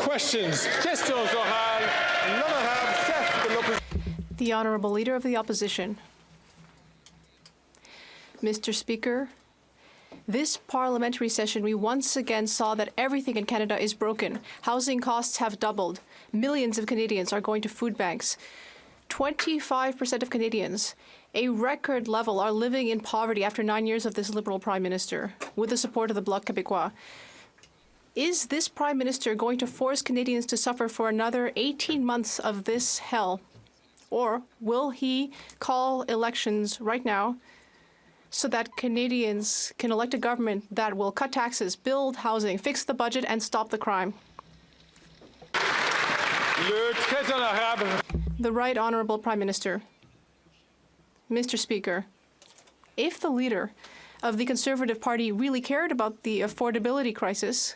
questions. Questions orales. L'honorable chef de l'opposition. The Honourable Leader of the Opposition. Mr. Speaker, this parliamentary session, we once again saw that everything in Canada is broken. Housing costs have doubled. Millions of Canadians are going to food banks. 25% of Canadians, a record level, are living in poverty after 9 years of this Liberal Prime Minister, with the support of the Bloc Québécois. Is this Prime Minister going to force Canadians to suffer for another 18 months of this hell? Or will he call elections right now so that Canadians can elect a government that will cut taxes, build housing, fix the budget, and stop the crime? The Right Honourable Prime Minister. Mr. Speaker, if the leader of the Conservative Party really cared about the affordability crisis,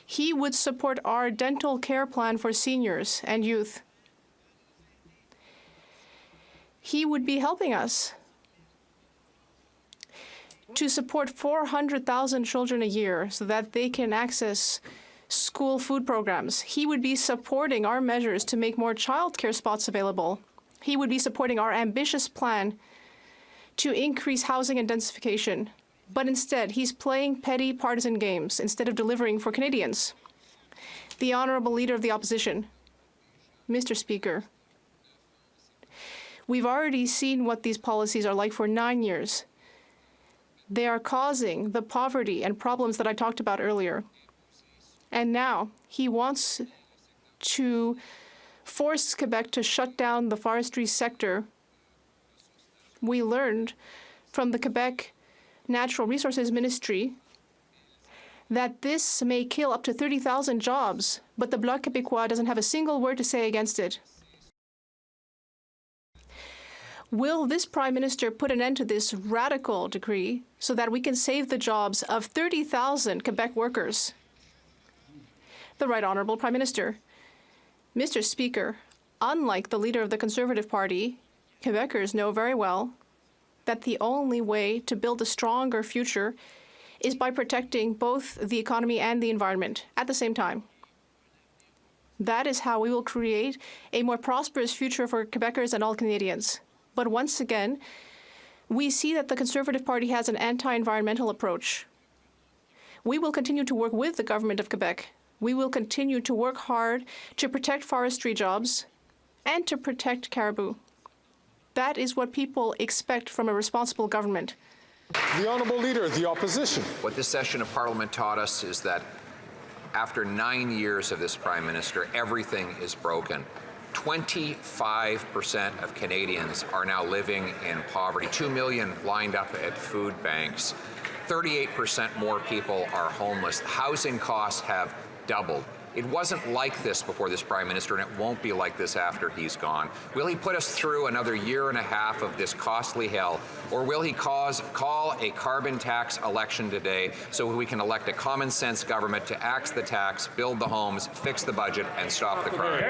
he would support our dental care plan for seniors and youth. He would be helping us to support 400,000 children a year so that they can access school food programs. He would be supporting our measures to make more childcare spots available. He would be supporting our ambitious plan to increase housing and densification. But instead, he's playing petty partisan games instead of delivering for Canadians. The Honourable Leader of the Opposition. Mr. Speaker, we've already seen what these policies are like for 9 years. They are causing the poverty and problems that I talked about earlier. And now he wants to force Quebec to shut down the forestry sector. We learned from the Quebec Natural Resources Ministry that this may kill up to 30,000 jobs, but the Bloc Québécois doesn't have a single word to say against it. Will this Prime Minister put an end to this radical decree so that we can save the jobs of 30,000 Quebec workers? The Right Honourable Prime Minister. Mr. Speaker, unlike the leader of the Conservative Party, Quebecers know very well that the only way to build a stronger future is by protecting both the economy and the environment at the same time. That is how we will create a more prosperous future for Quebecers and all Canadians. But once again, we see that the Conservative Party has an anti-environmental approach. We will continue to work with the government of Quebec. We will continue to work hard to protect forestry jobs and to protect caribou. That is what people expect from a responsible government. The Honourable Leader of the Opposition. What this session of Parliament taught us is that after 9 years of this Prime Minister, everything is broken. 25% of Canadians are now living in poverty. 2 million lined up at food banks. 38% more people are homeless. Housing costs have doubled. It wasn't like this before this Prime Minister, and it won't be like this after he's gone. Will he put us through another year and a half of this costly hell, or will he call a carbon tax election today so we can elect a common sense government to axe the tax, build the homes, fix the budget, and stop the crime?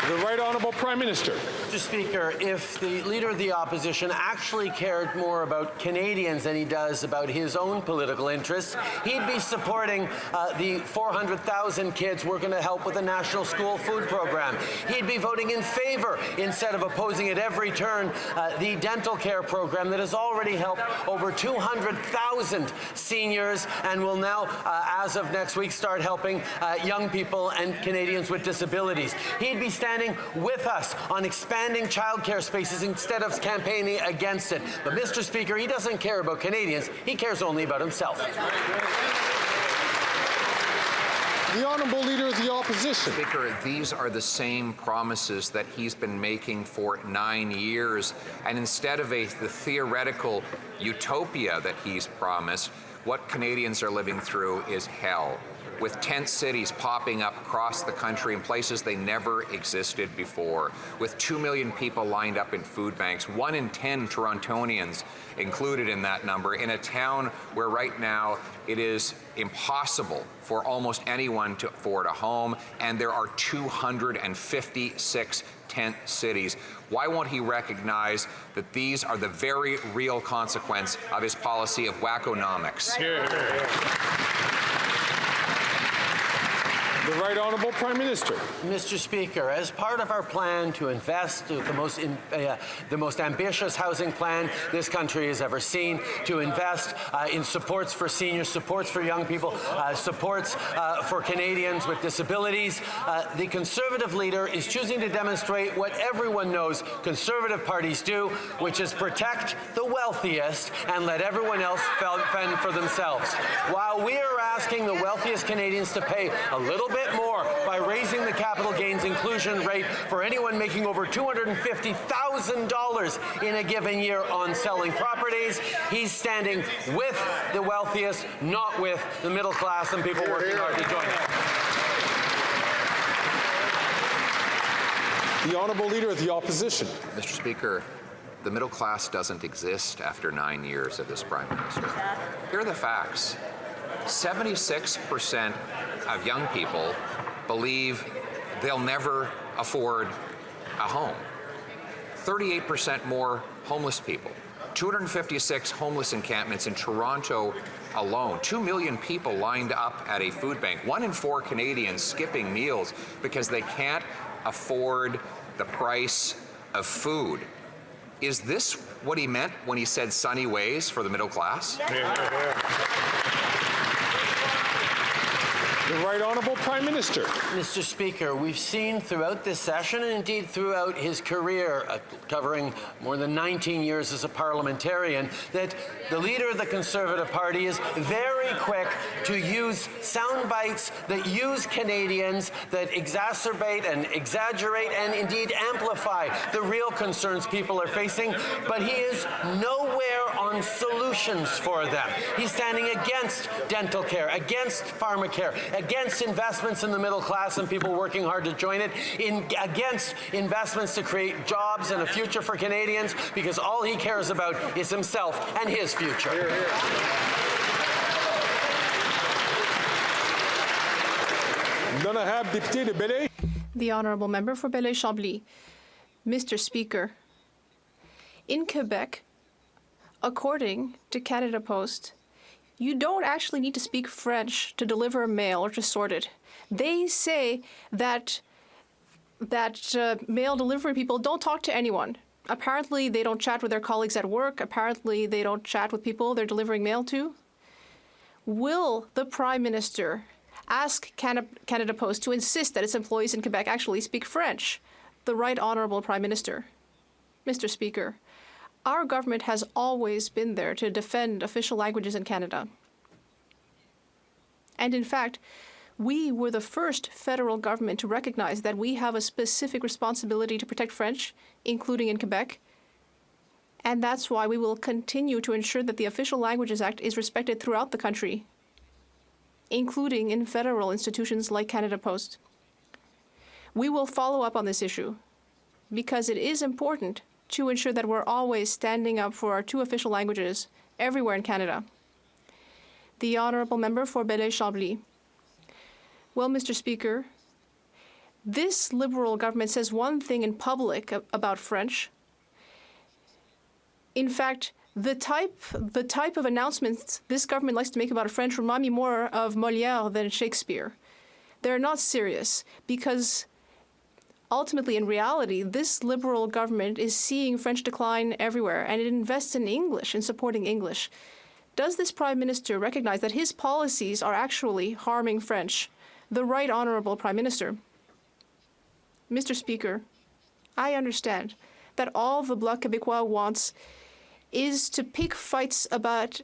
The Right Honourable Prime Minister. Mr. Speaker, if the Leader of the Opposition actually cared more about Canadians than he does about his own political interests, he'd be supporting the 400,000 kids we're going to help with the National School Food Program. He'd be voting in favour, instead of opposing at every turn, the dental care program that has already helped over 200,000 seniors and will now, as of next week, start helping young people and Canadians with disabilities. He'd be standing with us on expanding childcare spaces instead of campaigning against it. But, Mr. Speaker, he doesn't care about Canadians. He cares only about himself. The Honourable Leader of the Opposition. Speaker, these are the same promises that he's been making for 9 years. And instead of the theoretical utopia that he's promised, what Canadians are living through is hell. with tent cities popping up across the country in places they never existed before, with 2 million people lined up in food banks, 1 in 10 Torontonians included in that number, in a town where right now it is impossible for almost anyone to afford a home, and there are 256 tent cities. Why won't he recognize that these are the very real consequence of his policy of wackonomics? The Right Honourable Prime Minister. Mr. Speaker, as part of our plan to invest the most ambitious housing plan this country has ever seen, to invest in supports for seniors, supports for young people, supports for Canadians with disabilities, the Conservative leader is choosing to demonstrate what everyone knows Conservative parties do, which is protect the wealthiest and let everyone else fend for themselves. While we are asking the wealthiest Canadians to pay a little bit more by raising the capital gains inclusion rate for anyone making over $250,000 in a given year on selling properties, he's standing with the wealthiest, not with the middle class and people working hard to join it. The Honourable Leader of the Opposition. Mr. Speaker, the middle class doesn't exist after 9 years of this Prime Minister. Here are the facts. 76% of young people believe they'll never afford a home. 38% more homeless people. 256 homeless encampments in Toronto alone. 2 million people lined up at a food bank. 1 in 4 Canadians skipping meals because they can't afford the price of food. Is this what he meant when he said sunny ways for the middle class? The Right Honourable Prime Minister. Mr. Speaker, we've seen throughout this session and indeed throughout his career, covering more than 19 years as a parliamentarian, that the leader of the Conservative Party is very quick to use sound bites that use Canadians, that exacerbate and exaggerate and indeed amplify the real concerns people are facing, but he is nowhere on solutions for them. He's standing against dental care, against pharmacare, against investments in the middle class and people working hard to join it, against investments to create jobs and a future for Canadians, because all he cares about is himself and his future. L'Honorable Député de Belleuil. The Honourable Member for Belleuil-Chambly. Mr. Speaker, in Quebec, according to Canada Post, you don't actually need to speak French to deliver mail or to sort it. They say that mail delivery people don't talk to anyone. Apparently, they don't chat with their colleagues at work. Apparently, they don't chat with people they're delivering mail to. Will the Prime Minister ask Canada Post to insist that its employees in Quebec actually speak French? The Right Honourable Prime Minister. Mr. Speaker, our government has always been there to defend official languages in Canada. And in fact, we were the first federal government to recognize that we have a specific responsibility to protect French, including in Quebec. And that's why we will continue to ensure that the Official Languages Act is respected throughout the country, including in federal institutions like Canada Post. We will follow up on this issue because it is important to ensure that we're always standing up for our 2 official languages everywhere in Canada. The Honourable Member for Belleuil-Chambly. Well, Mr. Speaker, this Liberal government says one thing in public about French. In fact, the type of announcements this government likes to make about French remind me more of Molière than Shakespeare. They're not serious because ultimately, in reality, this Liberal government is seeing French decline everywhere, and it invests in English, in supporting English. Does this Prime Minister recognize that his policies are actually harming French? The Right Honourable Prime Minister. Mr. Speaker, I understand that all the Bloc Québécois wants is to pick fights about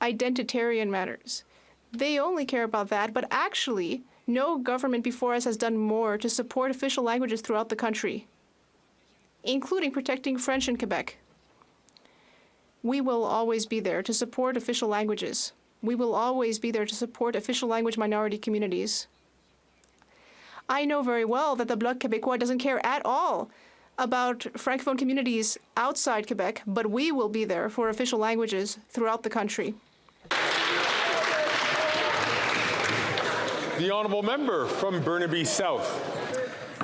identitarian matters. They only care about that, but actually, no government before us has done more to support official languages throughout the country, including protecting French in Quebec. We will always be there to support official languages. We will always be there to support official language minority communities. I know very well that the Bloc Québécois doesn't care at all about Francophone communities outside Quebec, but we will be there for official languages throughout the country. The honourable member from Burnaby South.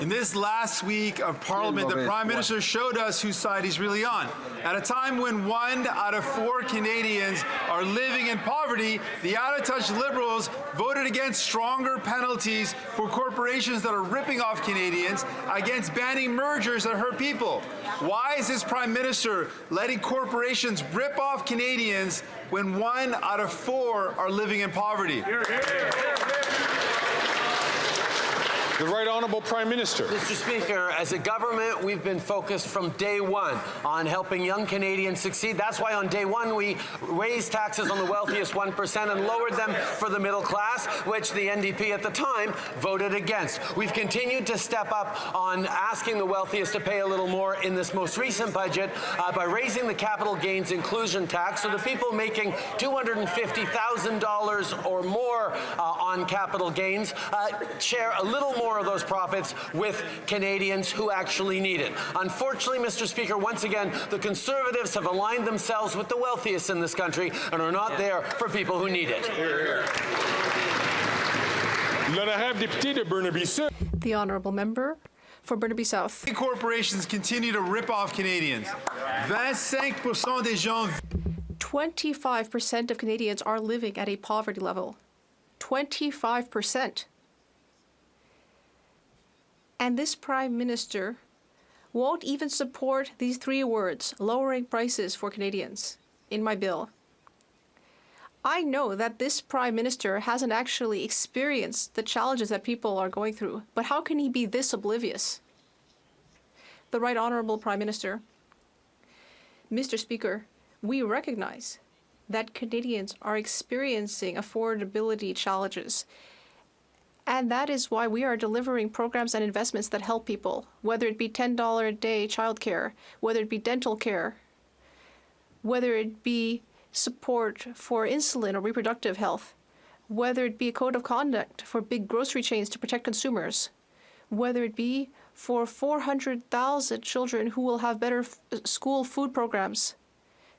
In this last week of Parliament, the Prime Minister showed us whose side he's really on. At a time when 1 out of 4 Canadians are living in poverty, the out-of-touch Liberals voted against stronger penalties for corporations that are ripping off Canadians, against banning mergers that hurt people. Why is this Prime Minister letting corporations rip off Canadians when 1 out of 4 are living in poverty? The Right Honourable Prime Minister. Mr. Speaker, as a government, we've been focused from day one on helping young Canadians succeed. That's why on day one we raised taxes on the wealthiest 1% and lowered them for the middle class, which the NDP at the time voted against. We've continued to step up on asking the wealthiest to pay a little more in this most recent budget by raising the capital gains inclusion tax so the people making $250,000 or more on capital gains share a little more of those profits with Canadians who actually need it. Unfortunately, Mr. Speaker, once again, the Conservatives have aligned themselves with the wealthiest in this country and are not there for people who need it. L'honorable député de Burnaby South. The honourable member for Burnaby South. Corporations continue to rip off Canadians. 25% des gens 25% of Canadians are living at a poverty level. 25%. And this Prime Minister won't even support these 3 words, lowering prices for Canadians, in my bill. I know that this Prime Minister hasn't actually experienced the challenges that people are going through, but how can he be this oblivious? The Right Honourable Prime Minister. Mr. Speaker, we recognize that Canadians are experiencing affordability challenges. And that is why we are delivering programs and investments that help people, whether it be $10 a day childcare, whether it be dental care, whether it be support for insulin or reproductive health, whether it be a code of conduct for big grocery chains to protect consumers, whether it be for 400,000 children who will have better school food programs,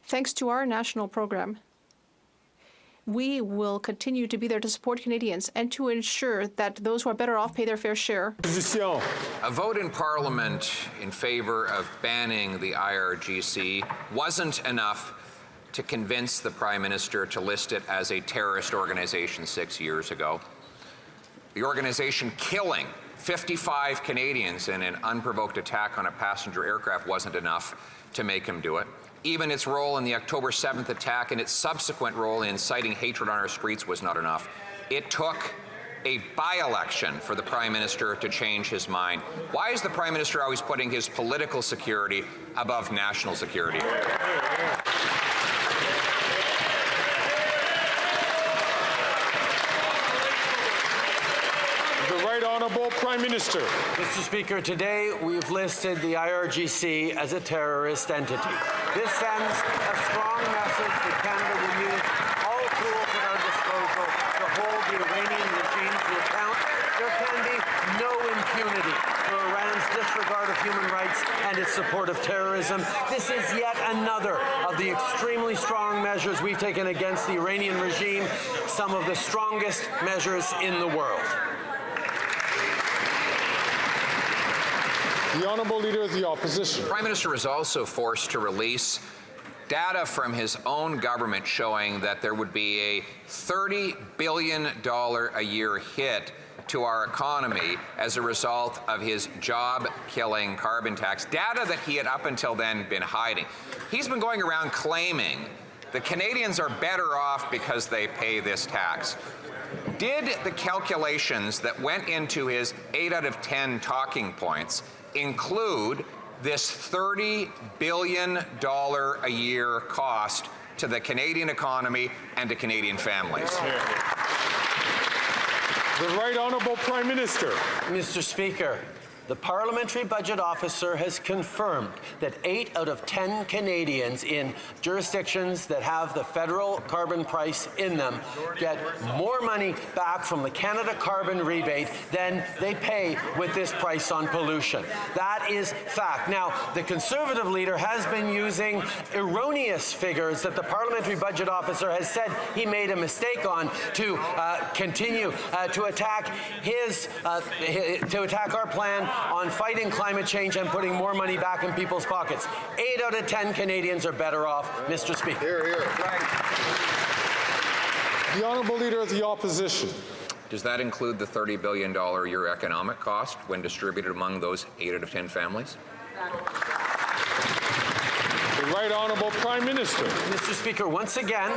thanks to our national program. We will continue to be there to support Canadians and to ensure that those who are better off pay their fair share. A vote in Parliament in favour of banning the IRGC wasn't enough to convince the Prime Minister to list it as a terrorist organization 6 years ago. The organization killing 55 Canadians in an unprovoked attack on a passenger aircraft wasn't enough to make him do it. Even its role in the October 7th attack and its subsequent role in inciting hatred on our streets was not enough. It took a by-election for the Prime Minister to change his mind. Why is the Prime Minister always putting his political security above national security? The Right Honourable Prime Minister. Mr. Speaker, today we've listed the IRGC as a terrorist entity. This sends a strong message that Canada will use all tools at our disposal to hold the Iranian regime to account. There can be no impunity for Iran's disregard of human rights and its support of terrorism. This is yet another of the extremely strong measures we've taken against the Iranian regime, some of the strongest measures in the world. The Honourable Leader of the Opposition. The Prime Minister was also forced to release data from his own government showing that there would be a $30 billion a year hit to our economy as a result of his job-killing carbon tax, data that he had up until then been hiding. He's been going around claiming that Canadians are better off because they pay this tax. Did the calculations that went into his 8 out of 10 talking points include this $30 billion a year cost to the Canadian economy and to Canadian families? The Right Honourable Prime Minister. Mr. Speaker, The Parliamentary Budget Officer has confirmed that 8 out of 10 Canadians in jurisdictions that have the federal carbon price in them get more money back from the Canada Carbon Rebate than they pay with this price on pollution. That is fact. Now, the Conservative leader has been using erroneous figures that the Parliamentary Budget Officer has said he made a mistake on to continue to attack our plan on fighting climate change and putting more money back in people's pockets. 8 out of 10 Canadians are better off, Mr. Speaker. Hear, hear. The Honourable Leader of the Opposition. Does that include the $30 billion a year economic cost when distributed among those 8 out of 10 families? The Right Honourable Prime Minister. Mr. Speaker, once again,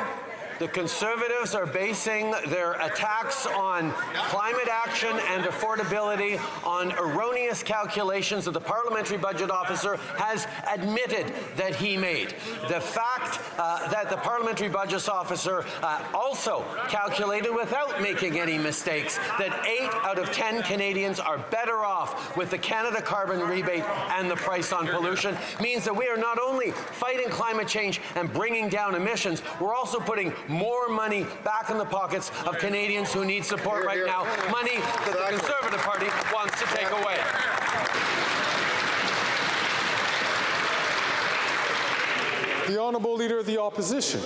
the Conservatives are basing their attacks on climate action and affordability on erroneous calculations that the Parliamentary Budget Officer has admitted that he made. The fact that the Parliamentary Budget Officer also calculated without making any mistakes that 8 out of 10 Canadians are better off with the Canada Carbon Rebate and the price on pollution means that we are not only fighting climate change and bringing down emissions, we're also putting more money back in the pockets of Canadians who need support right now, money that the Conservative Party wants to take away. The Honourable Leader of the Opposition.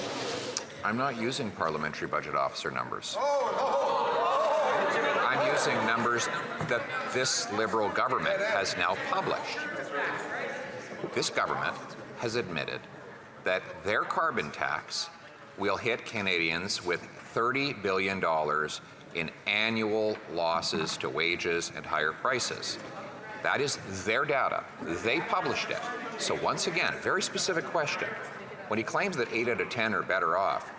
I'm not using Parliamentary Budget Officer numbers. I'm using numbers that this Liberal government has now published. This government has admitted that their carbon tax will hit Canadians with $30 billion in annual losses to wages and higher prices. That is their data. They published it. So once again, very specific question. When he claims that 8 out of 10 are better off,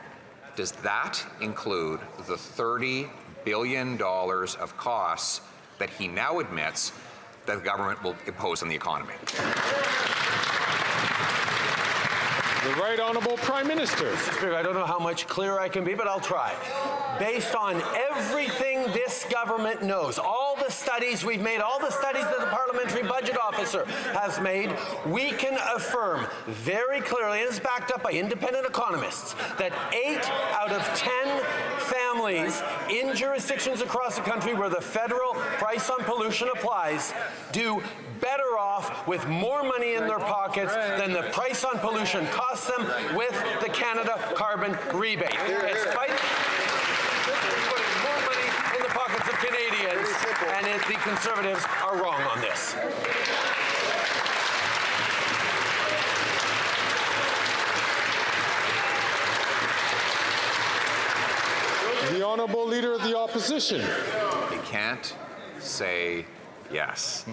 does that include the $30 billion of costs that he now admits that the government will impose on the economy? The Right Honourable Prime Minister. Mr. Speaker, I don't know how much clearer I can be, but I'll try. Based on everything this government knows, all the studies we've made, all the studies that the Parliamentary Budget Officer has made, we can affirm very clearly, and it's backed up by independent economists, that 8 out of 10 families in jurisdictions across the country where the federal price on pollution applies do better off with more money in their pockets than the price on pollution costs them with the Canada Carbon Rebate. It's putting more money in the pockets of Canadians, and the Conservatives are wrong on this. The Honourable Leader of the Opposition. He can't say yes,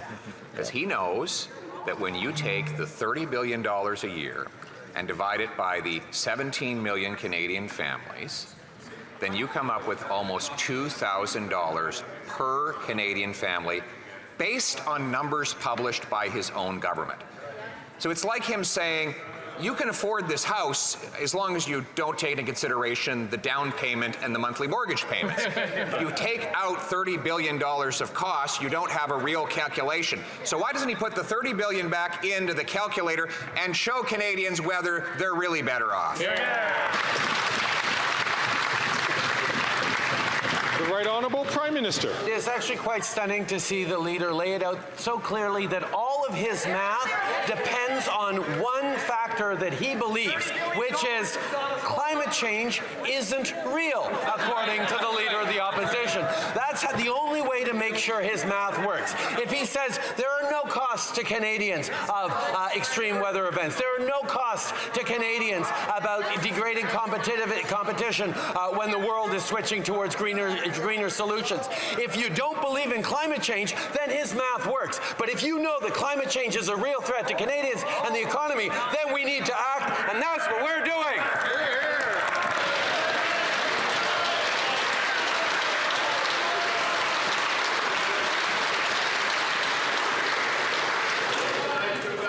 because he knows that when you take the $30 billion a year and divide it by the 17 million Canadian families, then you come up with almost $2,000 per Canadian family based on numbers published by his own government. So it's like him saying, you can afford this house as long as you don't take into consideration the down payment and the monthly mortgage payments. If you take out $30 billion of costs, you don't have a real calculation. So why doesn't he put the $30 billion back into the calculator and show Canadians whether they're really better off? The Right Honourable Prime Minister. It is actually quite stunning to see the leader lay it out so clearly that all of his math depends on one factor that he believes, which is climate change isn't real, according to the leader of the opposition. That's the only way to make sure his math works. If he says there are no costs to Canadians of extreme weather events, there are no costs to Canadians about degrading competition when the world is switching towards greener solutions. If you don't believe in climate change, then his math works. But if you know that climate change is a real threat to Canadians and the economy, then we need to act, and that's what we're doing.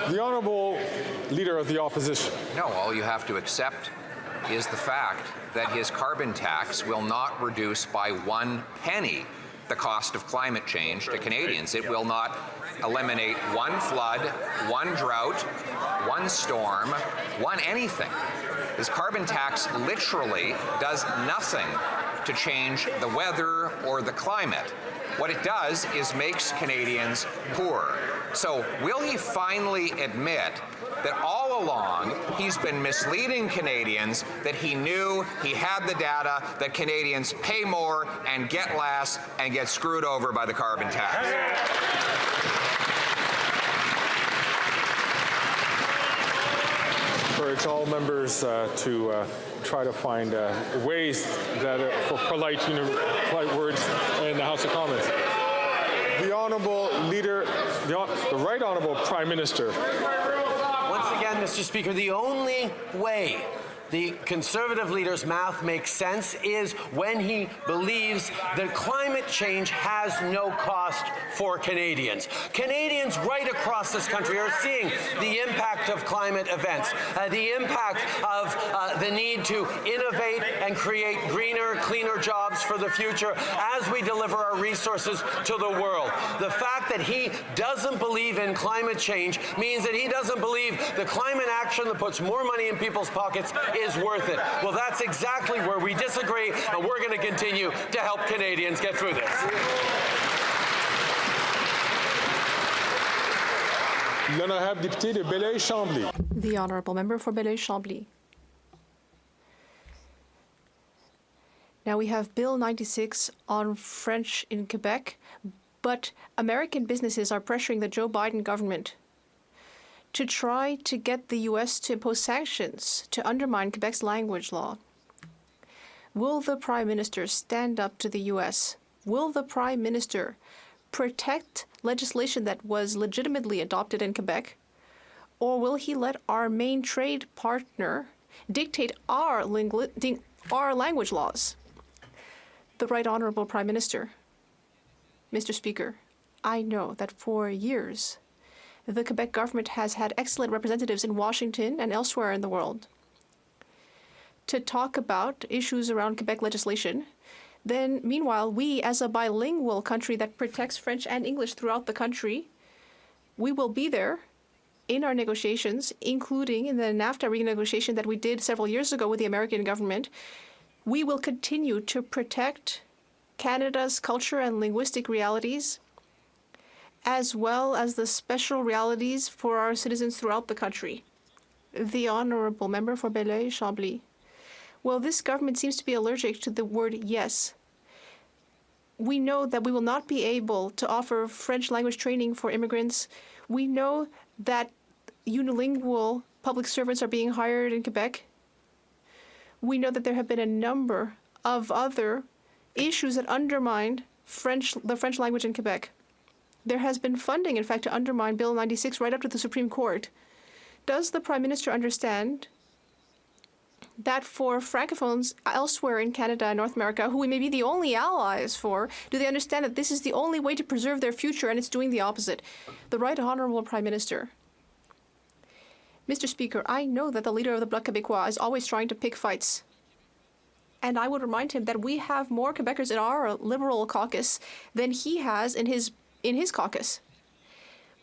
The Honourable Leader of the Opposition. No, all you have to accept is the fact that his carbon tax will not reduce by 1 penny the cost of climate change to Canadians. It will not eliminate one flood, one drought, one storm, one anything. This carbon tax literally does nothing to change the weather or the climate. What it does is makes Canadians poorer. So will he finally admit that all along he's been misleading Canadians, that he knew he had the data that Canadians pay more and get less and get screwed over by the carbon tax? Encourage all members to try to find ways that for polite words in the House of Commons. The Honourable Leader, the Right Honourable Prime Minister. Once again, Mr. Speaker, the only way the Conservative leader's math makes sense is when he believes that climate change has no cost for Canadians. Canadians right across this country are seeing the impact of climate events, the impact of the need to innovate and create greener, cleaner jobs for the future as we deliver our resources to the world. The fact that he doesn't believe in climate change means that he doesn't believe the climate action that puts more money in people's pockets is worth it. Well, that's exactly where we disagree, and we're going to continue to help Canadians get through this. L'honorable député de Belleuil-Chambly. The Honourable Member for Belleuil-Chambly. Now we have Bill 96 on French in Quebec, but American businesses are pressuring the Joe Biden government to try to get the U.S. to impose sanctions to undermine Quebec's language law. Will the Prime Minister stand up to the U.S.? Will the Prime Minister protect legislation that was legitimately adopted in Quebec? Or will he let our main trade partner dictate our language laws? The Right Honourable Prime Minister. Mr. Speaker, I know that for years, the Quebec government has had excellent representatives in Washington and elsewhere in the world to talk about issues around Quebec legislation. Then, meanwhile, we, as a bilingual country that protects French and English throughout the country, we will be there in our negotiations, including in the NAFTA renegotiation that we did several years ago with the American government. We will continue to protect Canada's culture and linguistic realities, as well as the special realities for our citizens throughout the country. The Honourable Member for Belleuil-Chambly. Well, this government seems to be allergic to the word yes. We know that we will not be able to offer French language training for immigrants. We know that unilingual public servants are being hired in Quebec. We know that there have been a number of other issues that undermine the French language in Quebec. There has been funding, in fact, to undermine Bill 96 right up to the Supreme Court. Does the Prime Minister understand that for Francophones elsewhere in Canada and North America, who we may be the only allies for, do they understand that this is the only way to preserve their future and it's doing the opposite? The Right Honourable Prime Minister. Mr. Speaker, I know that the leader of the Bloc Québécois is always trying to pick fights. And I would remind him that we have more Quebecers in our Liberal caucus than he has in his caucus.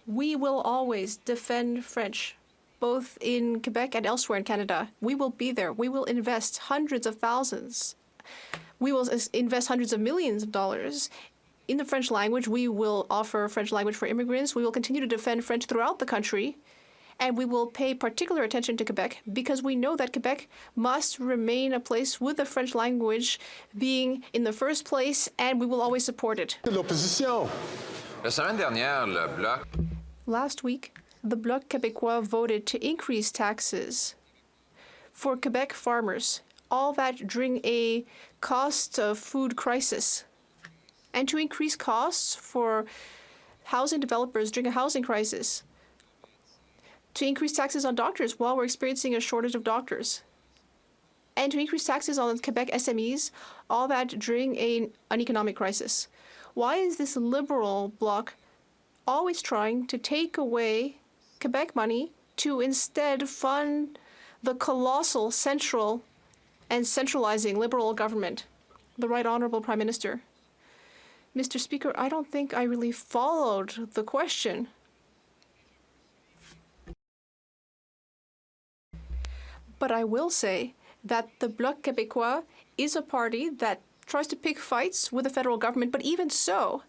We will always defend French, both in Quebec and elsewhere in Canada. We will be there. We will invest hundreds of thousands. We will invest hundreds of millions of dollars in the French language. We will offer French language for immigrants. We will continue to defend French throughout the country. And we will pay particular attention to Quebec because we know that Quebec must remain a place with the French language being in the first place, and we will always support it. L'opposition. La semaine dernière, le Bloc. Last week, the Bloc Québécois voted to increase taxes for Quebec farmers, all that during a cost of food crisis, and to increase costs for housing developers during a housing crisis, to increase taxes on doctors while we're experiencing a shortage of doctors, and to increase taxes on Quebec SMEs, all that during an economic crisis. Why is this Liberal bloc always trying to take away Quebec money to instead fund the colossal central and centralizing Liberal government? The Right Honourable Prime Minister. Mr. Speaker, I don't think I really followed the question. But I will say that the Bloc Québécois is a party that tries to pick fights with the federal government, but even so,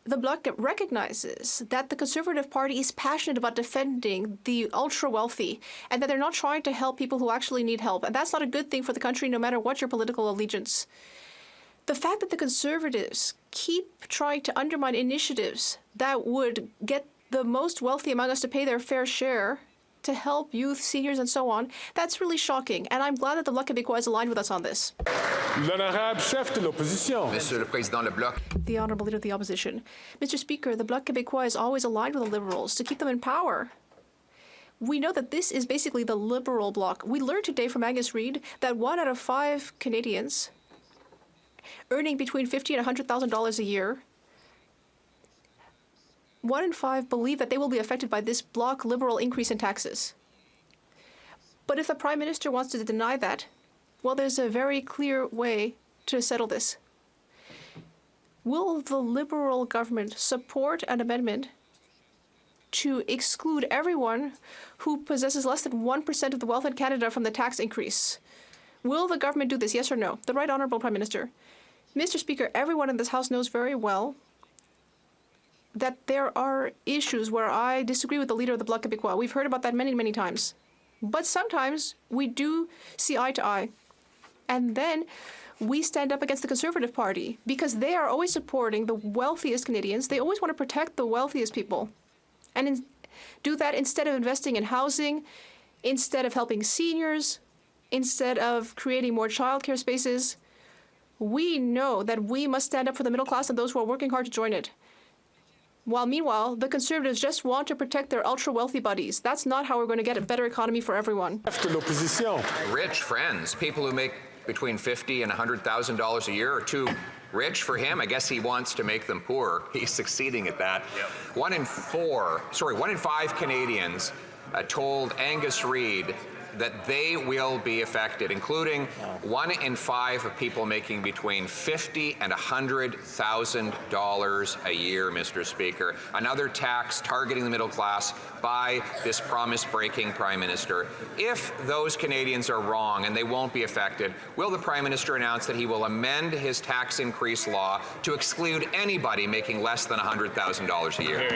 the Bloc recognizes that the Conservative Party is passionate about defending the ultra-wealthy and that they're not trying to help people who actually need help. And that's not a good thing for the country, no matter what your political allegiance. The fact that the Conservatives keep trying to undermine initiatives that would get the most wealthy among us to pay their fair share to help youth, seniors, and so on, that's really shocking. And I'm glad that the Bloc Québécois is aligned with us on this. L'honorable chef de l'opposition. Monsieur le Président, le Bloc. The Honourable Leader of the Opposition. Mr. Speaker, the Bloc Québécois is always aligned with the Liberals to keep them in power. We know that this is basically the Liberal bloc. We learned today from Angus Reid that 1 out of 5 Canadians earning between $50,000 and $100,000 a year, 1 in 5 believe that they will be affected by this bloc Liberal increase in taxes. But if the Prime Minister wants to deny that, well, there's a very clear way to settle this. Will the Liberal government support an amendment to exclude everyone who possesses less than 1% of the wealth in Canada from the tax increase? Will the government do this, yes or no? The Right Honourable Prime Minister. Mr. Speaker, everyone in this House knows very well that there are issues where I disagree with the leader of the Bloc Québécois. We've heard about that many, many times. But sometimes we do see eye to eye. And then we stand up against the Conservative Party because they are always supporting the wealthiest Canadians. They always want to protect the wealthiest people. And do that instead of investing in housing, instead of helping seniors, instead of creating more childcare spaces. We know that we must stand up for the middle class and those who are working hard to join it. While meanwhile, the Conservatives just want to protect their ultra-wealthy buddies. That's not how we're going to get a better economy for everyone. Chef de l'opposition. Rich friends, people who make between $50,000 and $100,000 a year are too rich for him. I guess he wants to make them poor. He's succeeding at that. Yep. 1 in 5 Canadians told Angus Reid that they will be affected, including 1 in 5 of people making between $50,000 and $100,000 a year, Mr. Speaker. Another tax targeting the middle class by this promise-breaking Prime Minister. If those Canadians are wrong and they won't be affected, will the Prime Minister announce that he will amend his tax increase law to exclude anybody making less than $100,000 a year?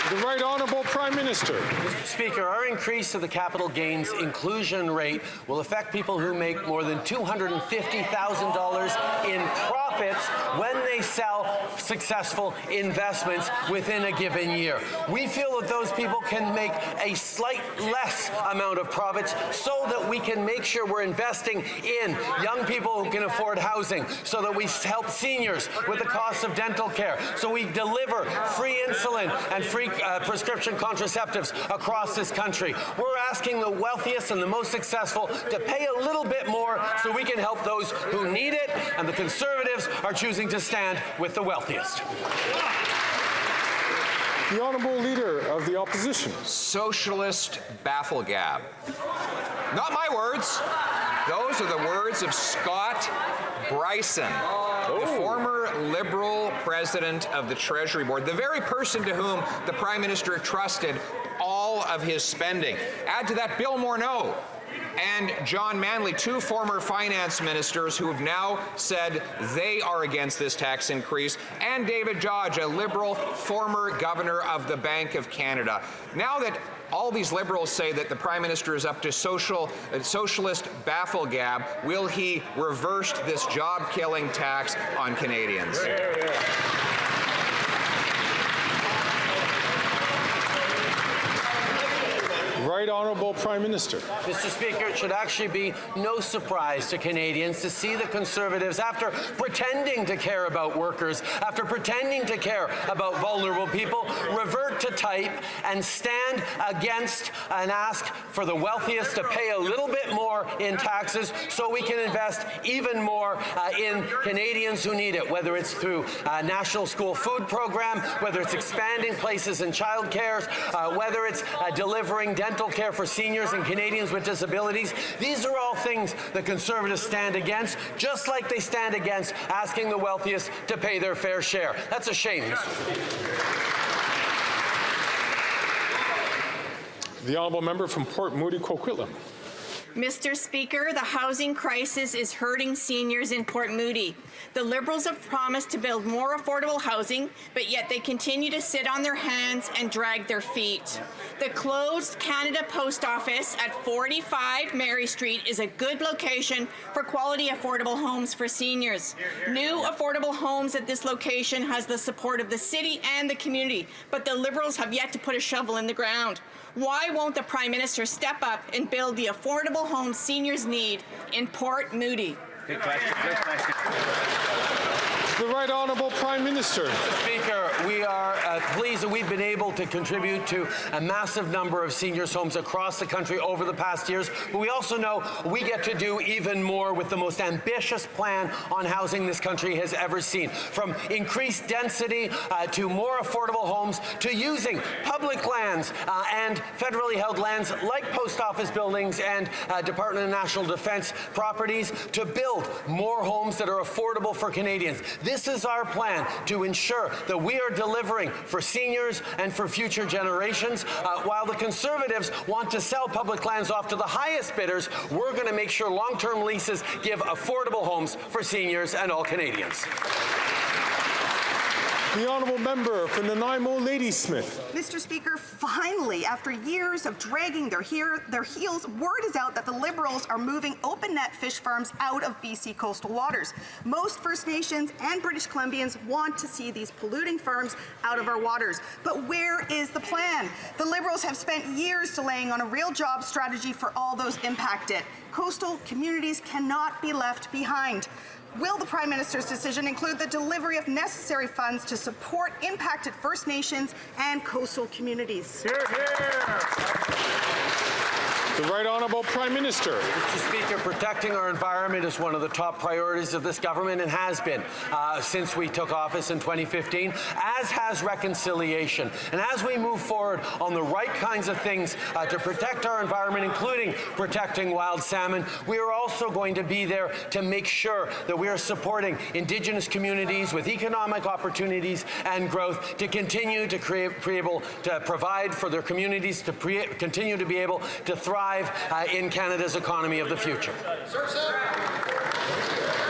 The Right Honourable Prime Minister. Mr. Speaker, our increase to the capital gains inclusion rate will affect people who make more than $250,000 in profits when they sell successful investments within a given year. We feel that those people can make a slight less amount of profits so that we can make sure we're investing in young people who can afford housing, so that we help seniors with the cost of dental care, so we deliver free insulin and free prescription contraceptives across this country. We're asking the wealthiest and the most successful to pay a little bit more so we can help those who need it, and the Conservatives are choosing to stand with the wealthiest. The Honourable Leader of the Opposition. Socialist bafflegab. Not my words. Those are the words of Scott Bryson, the former Liberal president of the Treasury Board, the very person to whom the Prime Minister trusted all of his spending. Add to that Bill Morneau and John Manley, 2 former finance ministers who have now said they are against this tax increase, and David Dodge, a Liberal former governor of the Bank of Canada. Now that all these Liberals say that the Prime Minister is up to socialist bafflegab, will he reverse this job-killing tax on Canadians? Right Honourable Prime Minister. Mr. Speaker, it should actually be no surprise to Canadians to see the Conservatives, after pretending to care about workers, after pretending to care about vulnerable people, revert to type and stand against and ask for the wealthiest to pay a little bit more in taxes so we can invest even more in Canadians who need it, whether it's through a National School Food Program, whether it's expanding places in childcare, whether it's delivering dental dental care for seniors and Canadians with disabilities. These are all things the Conservatives stand against, just like they stand against asking the wealthiest to pay their fair share. That's a shame, Mr. Speaker. The honourable member from Port Moody Coquitlam. Mr. Speaker, the housing crisis is hurting seniors in Port Moody. The Liberals have promised to build more affordable housing, but yet they continue to sit on their hands and drag their feet. The closed Canada Post Office at 45 Mary Street is a good location for quality affordable homes for seniors. New affordable homes at this location has the support of the city and the community, but the Liberals have yet to put a shovel in the ground. Why won't the Prime Minister step up and build the affordable homes seniors need in Port Moody? Good question. Good question. The Right Honourable Prime Minister. Mr. Speaker, we are pleased that we've been able to contribute to a massive number of seniors' homes across the country over the past years, but we also know we get to do even more with the most ambitious plan on housing this country has ever seen. From increased density to more affordable homes to using public lands and federally held lands like post office buildings and Department of National Defence properties to build more homes that are affordable for Canadians. This is our plan to ensure that we are delivering for seniors and for future generations. While the Conservatives want to sell public lands off to the highest bidders, we're going to make sure long-term leases give affordable homes for seniors and all Canadians. The honourable member for Nanaimo Ladysmith. Mr. Speaker, finally, after years of dragging their heels, word is out that the Liberals are moving open net fish farms out of BC coastal waters. Most First Nations and British Columbians want to see these polluting farms out of our waters. But where is the plan? The Liberals have spent years delaying on a real job strategy for all those impacted. Coastal communities cannot be left behind. Will the Prime Minister's decision include the delivery of necessary funds to support impacted First Nations and coastal communities? Hear, hear. The Right Honourable Prime Minister. Mr. Speaker, protecting our environment is one of the top priorities of this government and has been since we took office in 2015, as has reconciliation. And as we move forward on the right kinds of things to protect our environment, including protecting wild salmon, we are also going to be there to make sure that we are supporting Indigenous communities with economic opportunities and growth to continue to be able to provide for their communities, to continue to be able to thrive in Canada's economy of the future.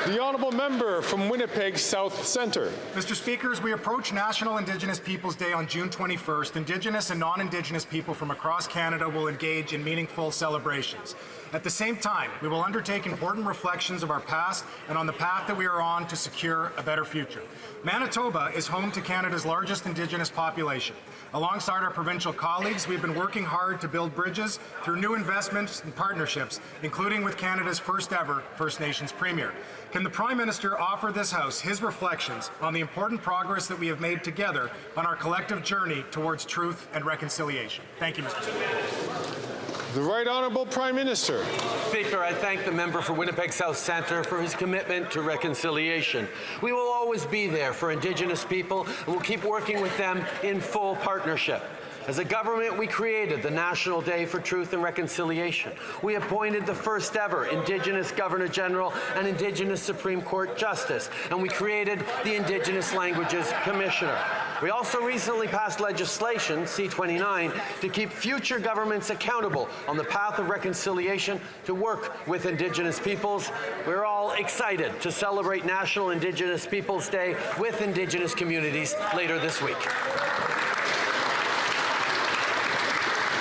The honourable member from Winnipeg South Centre. Mr. Speaker, as we approach National Indigenous Peoples Day on June 21st, Indigenous and non-Indigenous people from across Canada will engage in meaningful celebrations. At the same time, we will undertake important reflections of our past and on the path that we are on to secure a better future. Manitoba is home to Canada's largest Indigenous population. Alongside our provincial colleagues, we've been working hard to build bridges through new investments and partnerships, including with Canada's first ever First Nations Premier. Can the Prime Minister offer this House his reflections on the important progress that we have made together on our collective journey towards truth and reconciliation? Thank you, Mr. Speaker. The Right Honourable Prime Minister. Speaker, I thank the member for Winnipeg South Centre for his commitment to reconciliation. We will always be there for Indigenous people, and we'll keep working with them in full partnership. As a government, we created the National Day for Truth and Reconciliation. We appointed the first ever Indigenous Governor General and Indigenous Supreme Court Justice, and we created the Indigenous Languages Commissioner. We also recently passed legislation, C-29, to keep future governments accountable on the path of reconciliation to work with Indigenous peoples. We're all excited to celebrate National Indigenous Peoples Day with Indigenous communities later this week.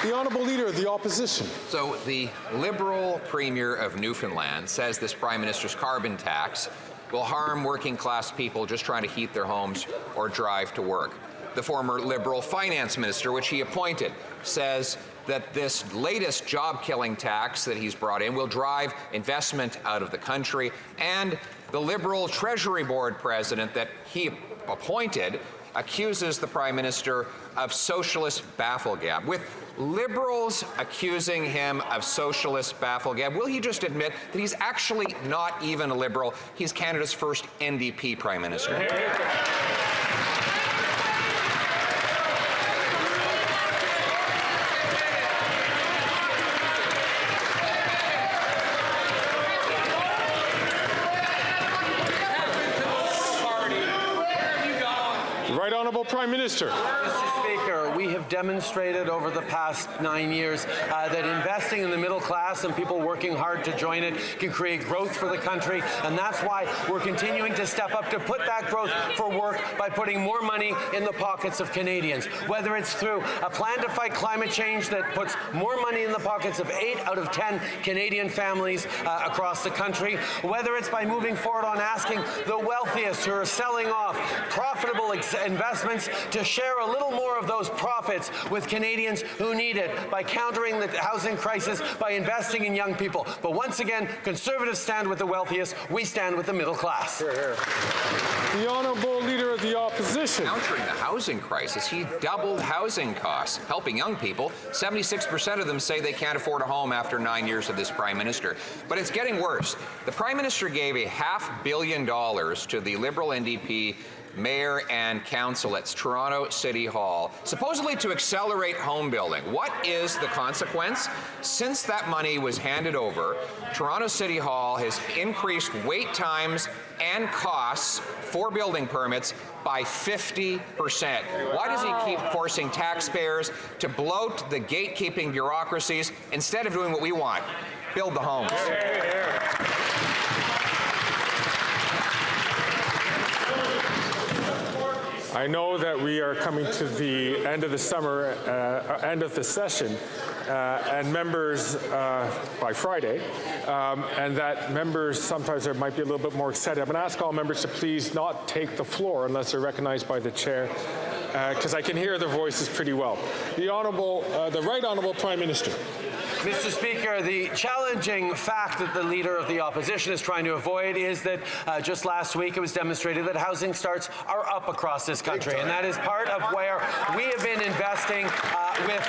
The Honourable Leader of the Opposition. So the Liberal Premier of Newfoundland says this Prime Minister's carbon tax will harm working class people just trying to heat their homes or drive to work. The former Liberal Finance Minister, which he appointed, says that this latest job-killing tax that he's brought in will drive investment out of the country. And the Liberal Treasury Board president that he appointed accuses the Prime Minister of socialist bafflegab. With Liberals accusing him of socialist bafflegab, will he just admit that he's actually not even a Liberal? He's Canada's first NDP Prime Minister. Prime Minister. Mr. Speaker, we have demonstrated over the past 9 years that investing in the middle class and people working hard to join it can create growth for the country, and that's why we're continuing to step up to put that growth for work by putting more money in the pockets of Canadians, whether it's through a plan to fight climate change that puts more money in the pockets of 8 out of 10 Canadian families across the country, whether it's by moving forward on asking the wealthiest who are selling off profitable investments to share a little more of those profits with Canadians who need it, by countering the housing crisis, by investing in young people. But once again, Conservatives stand with the wealthiest, we stand with the middle class. The Honourable Leader of the Opposition. Countering the housing crisis, he doubled housing costs, helping young people. 76% of them say they can't afford a home after 9 years of this Prime Minister. But it's getting worse. The Prime Minister gave $500 million to the Liberal NDP Mayor and Council at Toronto City Hall, supposedly to accelerate home building. What is the consequence? Since that money was handed over, Toronto City Hall has increased wait times and costs for building permits by 50%. Why does he keep forcing taxpayers to bloat the gatekeeping bureaucracies instead of doing what we want? Build the homes. I know that we are coming to the end of the summer, end of the session, and members by Friday, and that members sometimes there might be a little bit more excited. I'm going to ask all members to please not take the floor unless they're recognized by the chair, because I can hear their voices pretty well. The Right Honourable Prime Minister. Mr. Speaker, the challenging fact that the Leader of the Opposition is trying to avoid is that just last week it was demonstrated that housing starts are up across this country, and that is part of where we have been investing with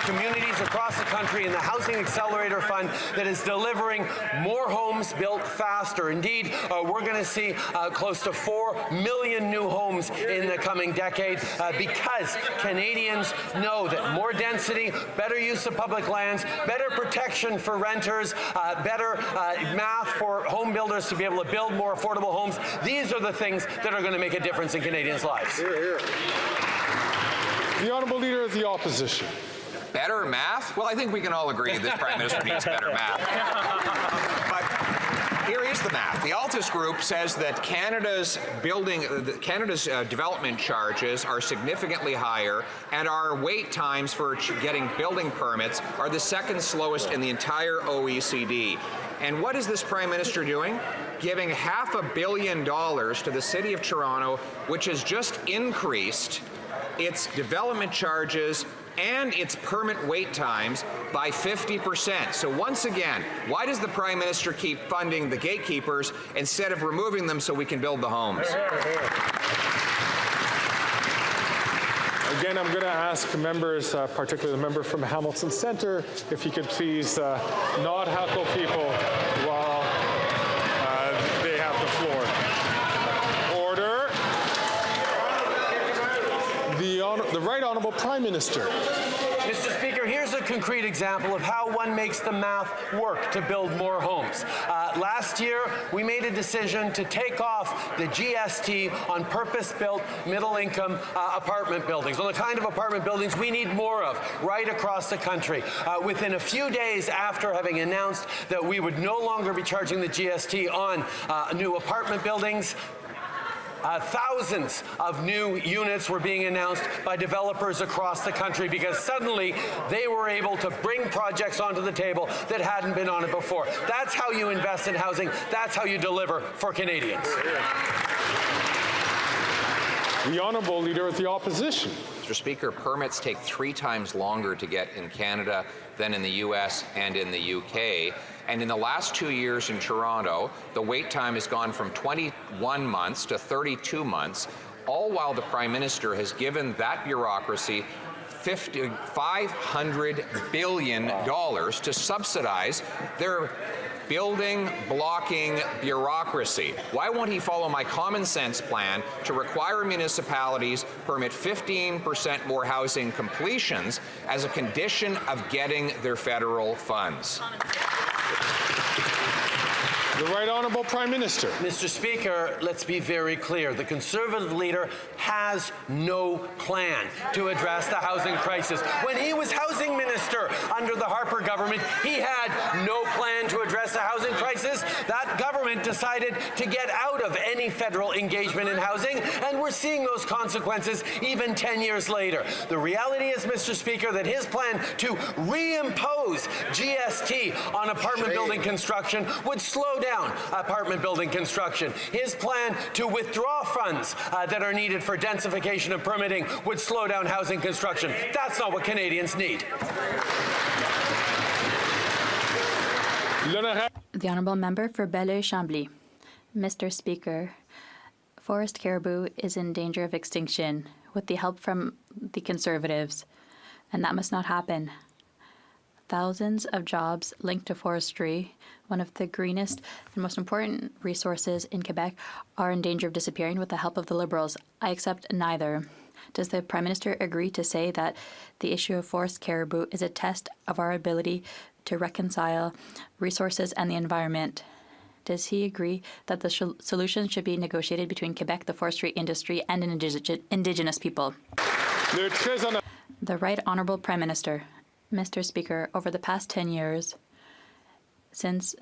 communities across the country in the Housing Accelerator Fund that is delivering more homes built faster. Indeed, we're going to see close to 4 million new homes in the coming decade because Canadians know that more density, better use of public lands, better protection for renters, better math for home builders to be able to build more affordable homes. These are the things that are going to make a difference in Canadians' lives. The Honourable Leader of the Opposition. Better math? Well, I think we can all agree this Prime Minister needs better math. But here is the math. The Altus Group says that Canada's development charges are significantly higher, and our wait times for getting building permits are the second slowest in the entire OECD. And what is this Prime Minister doing? Giving $500 million to the City of Toronto, which has just increased its development charges and its permit wait times by 50%. So once again, why does the Prime Minister keep funding the gatekeepers instead of removing them so we can build the homes? Again, I'm going to ask members, particularly the member from Hamilton Centre, if he could please not heckle people while they have the floor. Order. The Right Honourable Prime Minister. Mr. Speaker, here's a concrete example of how one makes the math work to build more homes. Last year, we made a decision to take off the GST on purpose-built middle-income apartment buildings, on the kind of apartment buildings we need more of right across the country. Within a few days after having announced that we would no longer be charging the GST on new apartment buildings, thousands of new units were being announced by developers across the country because suddenly they were able to bring projects onto the table that hadn't been on it before. That's how you invest in housing. That's how you deliver for Canadians. The Honourable Leader of the Opposition. Mr. Speaker, permits take 3 times longer to get in Canada than in the US and in the UK. And in the last 2 years in Toronto, the wait time has gone from 21 months to 32 months, all while the Prime Minister has given that bureaucracy $500 billion to subsidize their building blocking bureaucracy. Why won't he follow my common sense plan to require municipalities permit 15% more housing completions as a condition of getting their federal funds? The Right Honourable Prime Minister. Mr. Speaker, let's be very clear. The Conservative leader has no plan to address the housing crisis. When he was housing minister under the Harper government, he had no plan to address the housing crisis. That government decided to get out of any federal engagement in housing, and we're seeing those consequences even 10 years later. The reality is, Mr. Speaker, that his plan to reimpose GST on apartment building construction would slow down apartment building construction. His plan to withdraw funds that are needed for densification and permitting would slow down housing construction. That's not what Canadians need. The Honourable Member for Belleuil-Chambly. Mr. Speaker, forest caribou is in danger of extinction with the help from the Conservatives, and that must not happen. Thousands of jobs linked to forestry, one of the greenest and most important resources in Quebec, are in danger of disappearing with the help of the Liberals. I accept neither. Does the Prime Minister agree to say that the issue of forest caribou is a test of our ability to reconcile resources and the environment? Does he agree that the solution should be negotiated between Quebec, the forestry industry, and Indigenous people? The Right Honourable Prime Minister. Mr. Speaker, over the past 10 years, since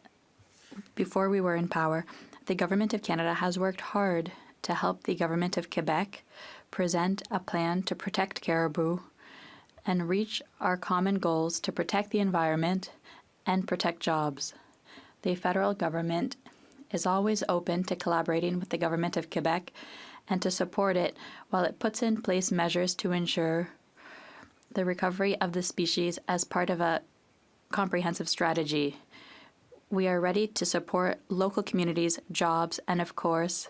before we were in power, the Government of Canada has worked hard to help the Government of Quebec present a plan to protect caribou and reach our common goals to protect the environment and protect jobs. The federal government is always open to collaborating with the Government of Quebec and to support it while it puts in place measures to ensure the recovery of the species as part of a comprehensive strategy. We are ready to support local communities, jobs, and of course,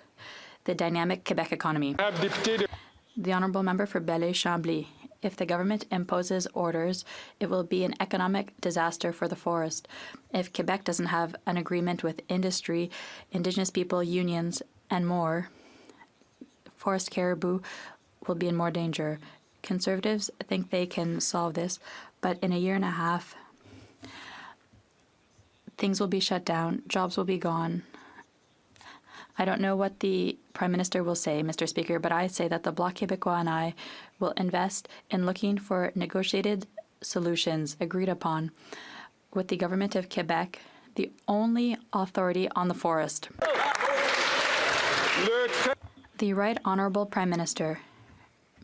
the dynamic Quebec economy. The Honourable Member for Belleuil-Chambly. If the government imposes orders, it will be an economic disaster for the forest. If Quebec doesn't have an agreement with industry, Indigenous people, unions, and more, forest caribou will be in more danger. Conservatives think they can solve this, but in a year and a half, things will be shut down, jobs will be gone. I don't know what the Prime Minister will say, Mr. Speaker, but I say that the Bloc Québécois and I will invest in looking for negotiated solutions agreed upon with the Government of Quebec, the only authority on the forest. The Right Honourable Prime Minister.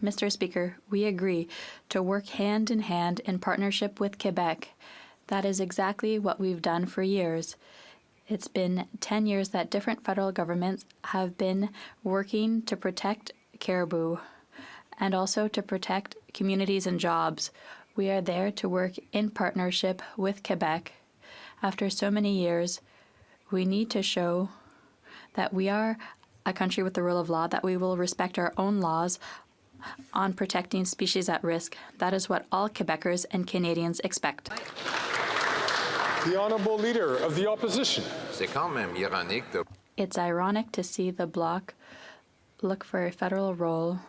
Mr. Speaker, we agree to work hand in hand in partnership with Quebec. That is exactly what we've done for years. It's been 10 years that different federal governments have been working to protect caribou and also to protect communities and jobs. We are there to work in partnership with Quebec. After so many years, we need to show that we are a country with the rule of law, that we will respect our own laws on protecting species at risk. That is what all Quebecers and Canadians expect. The Honourable Leader of the Opposition. It's ironic to see the Bloc look for a federal role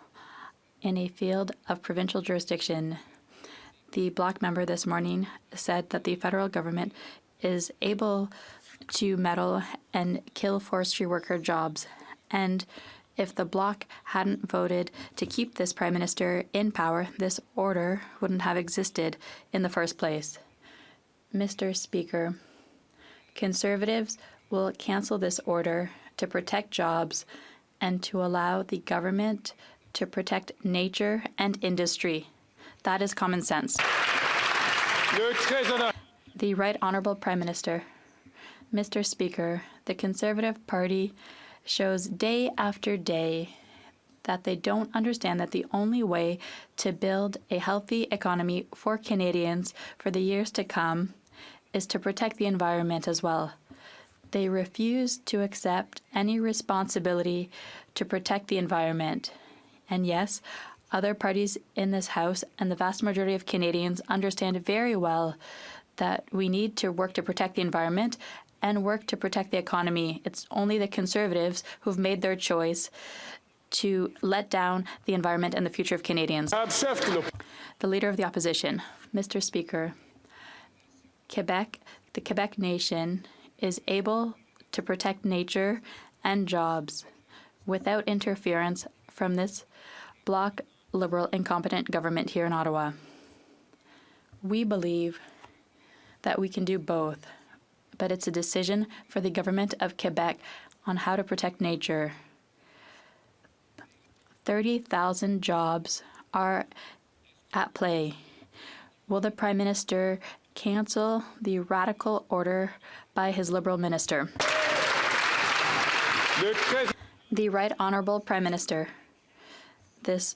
in a field of provincial jurisdiction. The Bloc member this morning said that the federal government is able to meddle and kill forestry worker jobs. And if the Bloc hadn't voted to keep this Prime Minister in power, this order wouldn't have existed in the first place. Mr. Speaker, Conservatives will cancel this order to protect jobs and to allow the government to protect nature and industry. That is common sense. The Right Honourable Prime Minister. Mr. Speaker, the Conservative Party shows day after day that they don't understand that the only way to build a healthy economy for Canadians for the years to come is to protect the environment as well. They refuse to accept any responsibility to protect the environment. And yes, other parties in this House and the vast majority of Canadians understand very well that we need to work to protect the environment and work to protect the economy. It's only the Conservatives who've made their choice to let down the environment and the future of Canadians. The Leader of the Opposition. Mr. Speaker, Quebec, the Quebec nation, is able to protect nature and jobs without interference from this Bloc Liberal incompetent government here in Ottawa. We believe that we can do both, but it's a decision for the government of Quebec on how to protect nature. 30,000 jobs are at play. Will the Prime Minister cancel the radical order by his Liberal minister? The Right Honourable Prime Minister. This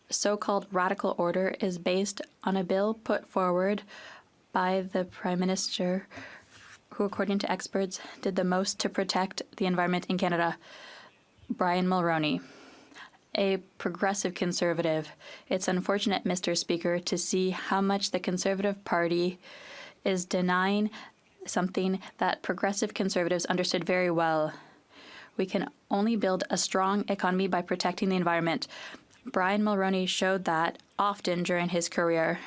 so-called radical order is based on a bill put forward by the Prime Minister, who, according to experts, did the most to protect the environment in Canada, Brian Mulroney, a progressive Conservative. It's unfortunate, Mr. Speaker, to see how much the Conservative Party is denying something that progressive Conservatives understood very well. We can only build a strong economy by protecting the environment. Brian Mulroney showed that often during his career.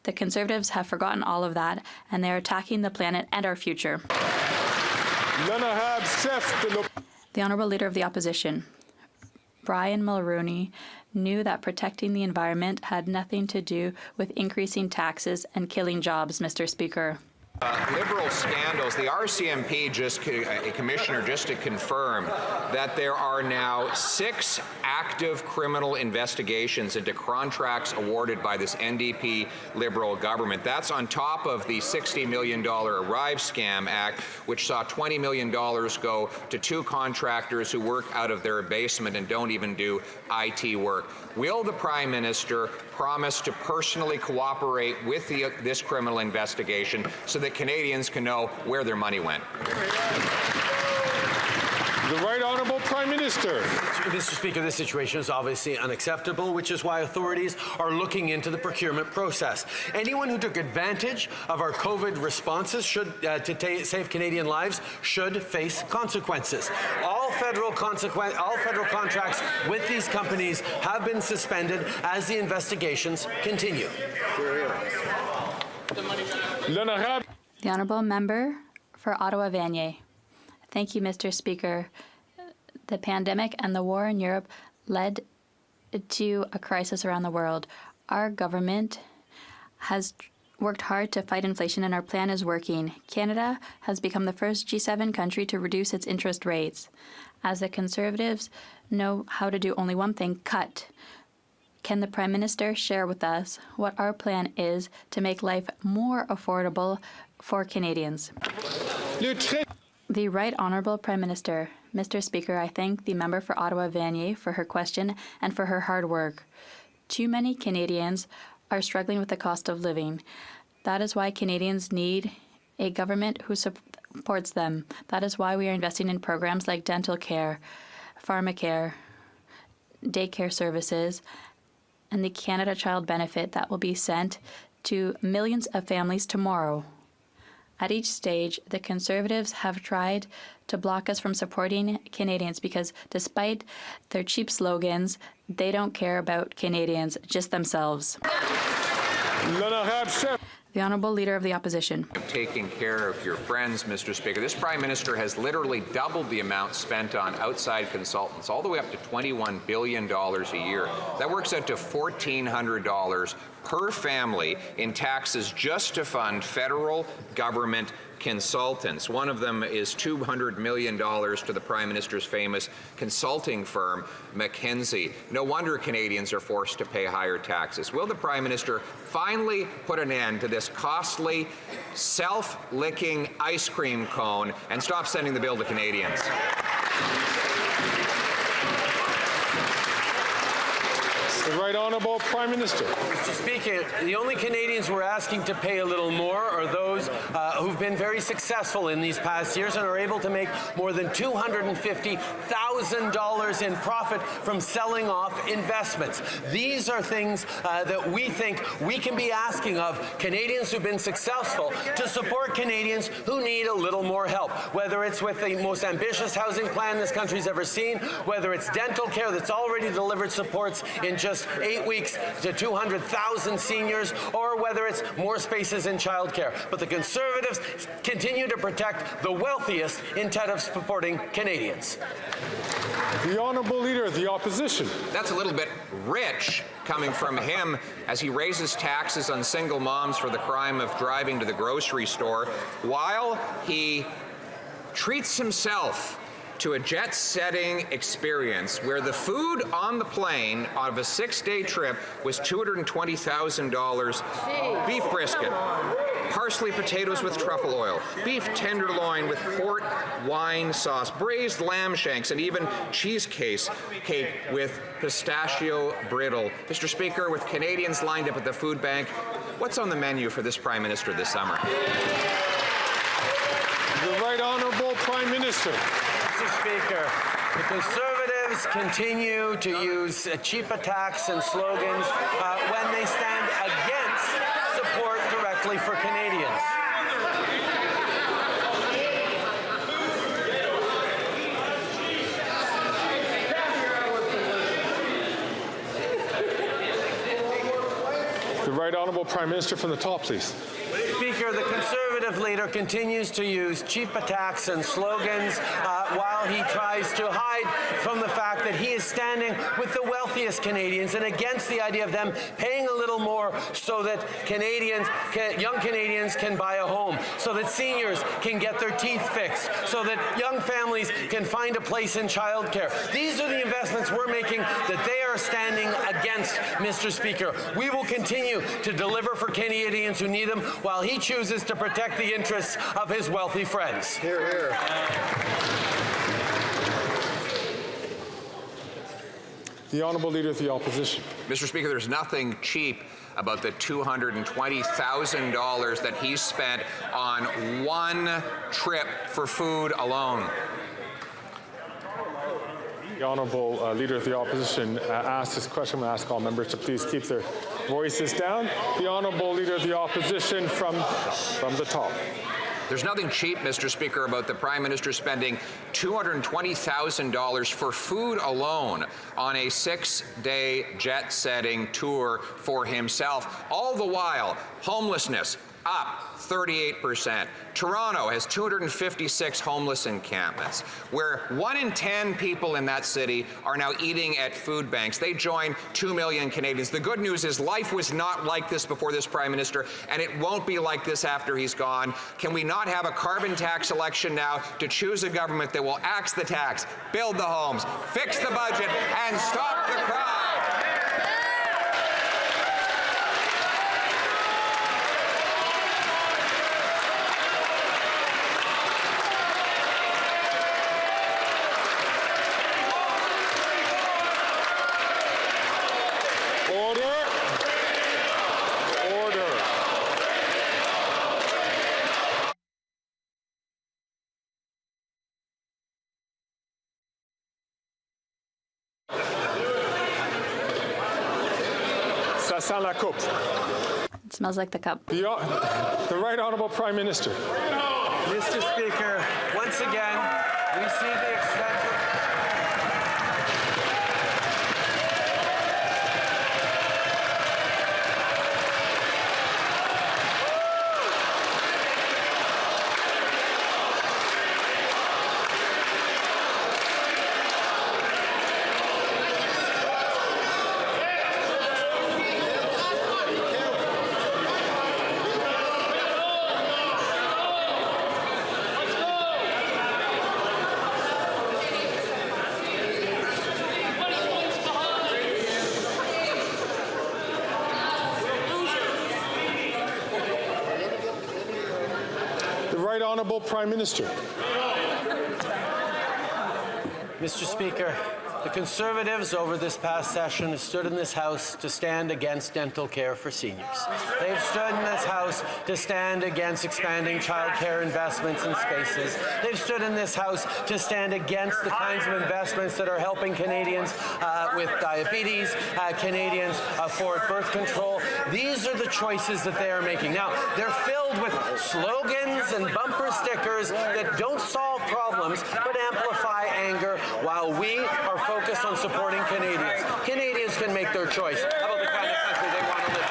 The Conservatives have forgotten all of that, and they are attacking the planet and our future. The Honourable Leader of the Opposition. Brian Mulroney knew that protecting the environment had nothing to do with increasing taxes and killing jobs, Mr. Speaker. Liberal scandals. The RCMP commissioner just to confirm that there are now 6 active criminal investigations into contracts awarded by this NDP Liberal government. That's on top of the $60 million Arrive Scam Act, which saw $20 million go to 2 contractors who work out of their basement and don't even do IT work. Will the Prime Minister promise to personally cooperate with this criminal investigation so that Canadians can know where their money went? The Right Honourable Prime Minister. Mr. Speaker, this situation is obviously unacceptable, which is why authorities are looking into the procurement process. Anyone who took advantage of our COVID responses to save Canadian lives should face consequences. All federal contracts with these companies have been suspended as the investigations continue. The Honourable Member for Ottawa-Vanier. Thank you, Mr. Speaker. The pandemic and the war in Europe led to a crisis around the world. Our government has worked hard to fight inflation, and our plan is working. Canada has become the first G7 country to reduce its interest rates. As the Conservatives know how to do only one thing, cut. Can the Prime Minister share with us what our plan is to make life more affordable for Canadians? The Right Honourable Prime Minister. Mr. Speaker, I thank the member for Ottawa-Vanier for her question and for her hard work. Too many Canadians are struggling with the cost of living. That is why Canadians need a government who supports them. That is why we are investing in programs like dental care, pharmacare, daycare services, and the Canada Child Benefit that will be sent to millions of families tomorrow. At each stage, the Conservatives have tried to block us from supporting Canadians because despite their cheap slogans, they don't care about Canadians, just themselves. The Honourable Leader of the Opposition. Taking care of your friends, Mr. Speaker. This Prime Minister has literally doubled the amount spent on outside consultants, all the way up to $21 billion a year. That works out to $1,400 per family in taxes just to fund federal government consultants. One of them is $200 million to the Prime Minister's famous consulting firm, McKinsey. No wonder Canadians are forced to pay higher taxes. Will the Prime Minister finally put an end to this costly, self-licking ice cream cone and stop sending the bill to Canadians? The Right Honourable Prime Minister. Mr. Speaker, the only Canadians we're asking to pay a little more are those who've been very successful in these past years and are able to make more than $250,000 in profit from selling off investments. These are things that we think we can be asking of Canadians who've been successful to support Canadians who need a little more help, whether it's with the most ambitious housing plan this country's ever seen, whether it's dental care that's already delivered supports in just 8 weeks to 200,000 seniors, or whether it's more spaces in childcare. But the Conservatives continue to protect the wealthiest instead of supporting Canadians. The Honourable Leader of the Opposition. That's a little bit rich coming from him as he raises taxes on single moms for the crime of driving to the grocery store, while he treats himself to a jet-setting experience where the food on the plane of a 6-day trip was $220,000, beef brisket, parsley potatoes with truffle oil, beef tenderloin with port wine sauce, braised lamb shanks, and even cheesecake with pistachio brittle. Mr. Speaker, with Canadians lined up at the food bank, what's on the menu for this Prime Minister this summer? The Right Honourable Prime Minister. Mr. Speaker, the Conservatives continue to use cheap attacks and slogans when they stand against support directly for Canadians. The Right Honourable Prime Minister from the top, please. Speaker, the Conservative leader continues to use cheap attacks and slogans while he tries to hide from the fact that he is standing with the wealthiest Canadians and against the idea of them paying a little more so that young Canadians can buy a home, so that seniors can get their teeth fixed, so that young families can find a place in childcare. These are the investments we're making that they are standing against, Mr. Speaker. We will continue to deliver for Canadians who need them while he chooses to protect the interests of his wealthy friends. Hear, hear. The Honourable Leader of the Opposition. Mr. Speaker, there's nothing cheap about the $220,000 that he spent on one trip for food alone. The Honourable Leader of the Opposition asked this question. I'm going to ask all members to please keep their voices down. The Honourable Leader of the Opposition from the top. There's nothing cheap, Mr. Speaker, about the Prime Minister spending $220,000 for food alone on a 6-day jet-setting tour for himself. All the while, homelessness up 38%. Toronto has 256 homeless encampments, where 1 in 10 people in that city are now eating at food banks. They join 2 million Canadians. The good news is life was not like this before this Prime Minister, and it won't be like this after he's gone. Can we not have a carbon tax election now to choose a government that will axe the tax, build the homes, fix the budget, and stop the crime? Ça sent la coupe. It smells like the cup. The Right Honourable Prime Minister. Mr. Speaker, once again, we see the extent of Right Honourable Prime Minister. Mr. Speaker, the Conservatives over this past session have stood in this House to stand against dental care for seniors. They've stood in this House to stand against expanding child care investments in spaces. They've stood in this House to stand against the kinds of investments that are helping Canadians with diabetes, Canadians afford birth control. These are the choices that they are making. Now, they're filled with slogans and bumper stickers that don't solve solve problems but amplify anger while we are focused on supporting Canadians. Canadians can make their choice about the kind of country they want to live in.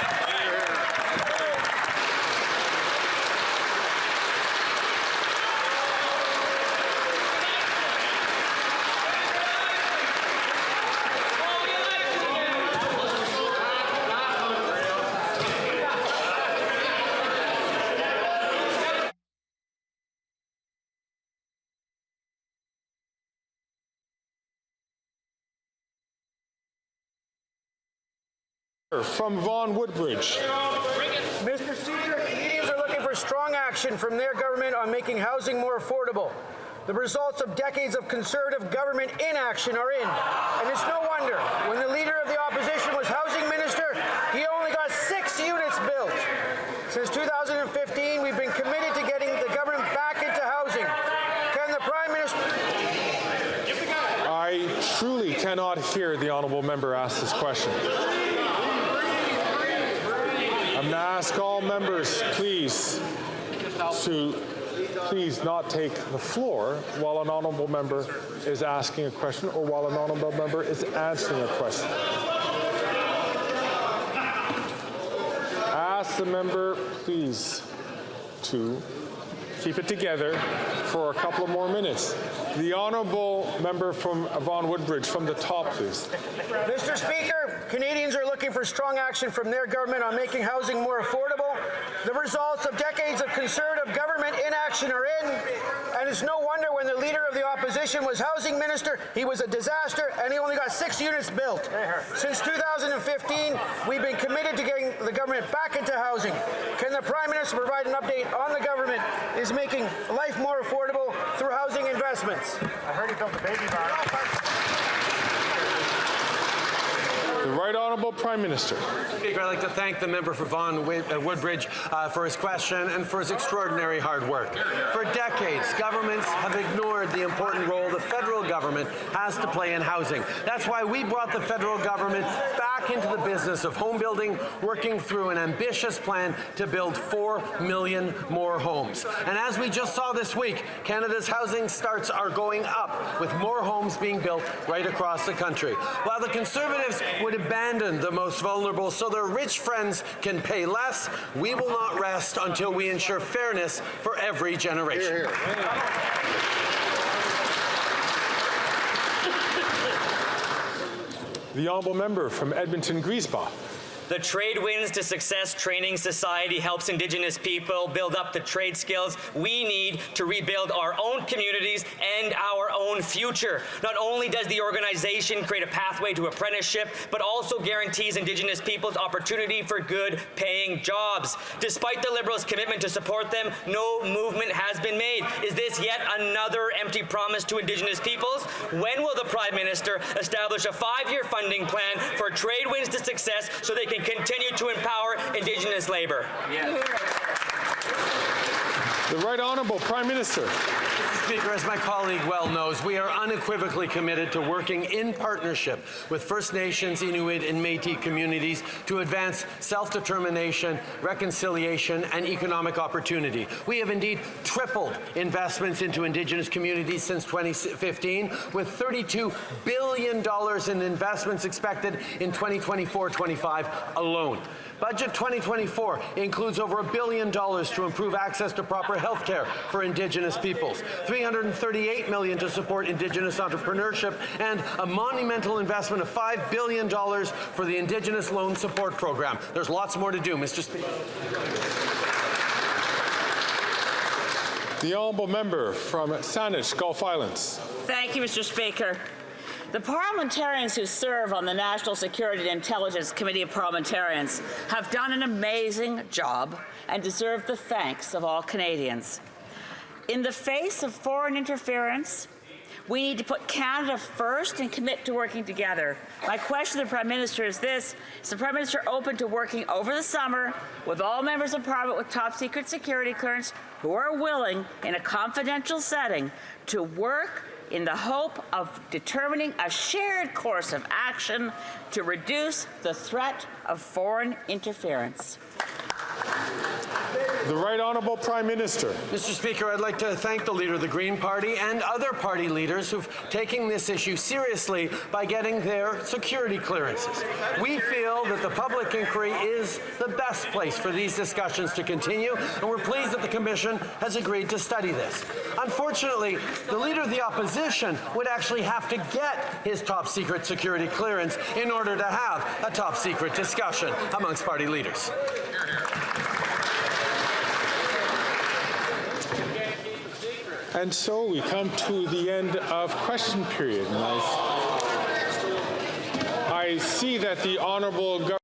From Vaughan Woodbridge. Mr. Speaker, Canadians are looking for strong action from their government on making housing more affordable. The results of decades of Conservative government inaction are in, and it's no wonder. When the Leader of the Opposition was Housing Minister, he only got 6 units built. Since 2015, we've been committed to getting the government back into housing. Can the Prime Minister... I truly cannot hear the honourable member ask this question. I'm going to ask all members, please, to please not take the floor while an honourable member is asking a question or while an honourable member is answering a question. Ask the member, please, to keep it together for a couple of more minutes. The honourable member from Vaughan Woodbridge, from the top, please. Mr. Speaker, Canadians are looking for strong action from their government on making housing more affordable. The results of decades of Conservative government inaction are in, and it's no wonder when the Leader of the Opposition was Housing Minister, he was a disaster, and he only got 6 units built. Since 2015, we've been committed to getting the government back into housing. Can the Prime Minister provide an update on the government is making life more affordable through housing investments? I heard he built a baby barn. The Right Honourable Prime Minister. Speaker, I'd like to thank the member for Vaughan Woodbridge for his question and for his extraordinary hard work. For decades, governments have ignored the important role the federal government has to play in housing. That's why we brought the federal government back into the business of home building, working through an ambitious plan to build 4 million more homes. And as we just saw this week, Canada's housing starts are going up, with more homes being built right across the country. While the Conservatives would abandon the most vulnerable so their rich friends can pay less, we will not rest until we ensure fairness for every generation. Hear, hear. The honourable member from Edmonton Griesbach. The Trade Winds to Success Training Society helps Indigenous people build up the trade skills we need to rebuild our own communities and our own future. Not only does the organization create a pathway to apprenticeship, but also guarantees Indigenous peoples opportunity for good paying jobs. Despite the Liberals' commitment to support them, no movement has been made. Is this yet another empty promise to Indigenous peoples? When will the Prime Minister establish a 5-year funding plan for Trade Winds to Success so they can continue to empower Indigenous labour? Yes. The Right Honourable Prime Minister. Mr. Speaker, as my colleague well knows, we are unequivocally committed to working in partnership with First Nations, Inuit and Métis communities to advance self-determination, reconciliation and economic opportunity. We have indeed tripled investments into Indigenous communities since 2015, with $32 billion in investments expected in 2024-25 alone. Budget 2024 includes over $1 billion to improve access to proper health care for Indigenous peoples, $338 million to support Indigenous entrepreneurship, and a monumental investment of $5 billion for the Indigenous Loan Support Program. There's lots more to do, Mr. Speaker. The honourable member from Saanich, Gulf Islands. Thank you, Mr. Speaker. The parliamentarians who serve on the National Security and Intelligence Committee of Parliamentarians have done an amazing job and deserve the thanks of all Canadians. In the face of foreign interference, we need to put Canada first and commit to working together. My question to the Prime Minister is this: is the Prime Minister open to working over the summer with all members of Parliament with top secret security clearance who are willing, in a confidential setting, to work in the hope of determining a shared course of action to reduce the threat of foreign interference? The Right Honourable Prime Minister. Mr. Speaker, I'd like to thank the Leader of the Green Party and other party leaders who've taken this issue seriously by getting their security clearances. We feel that the public inquiry is the best place for these discussions to continue, and we're pleased that the Commission has agreed to study this. Unfortunately, the Leader of the Opposition would actually have to get his top secret security clearance in order to have a top secret discussion amongst party leaders. And so we come to the end of question period. And I see that the Honourable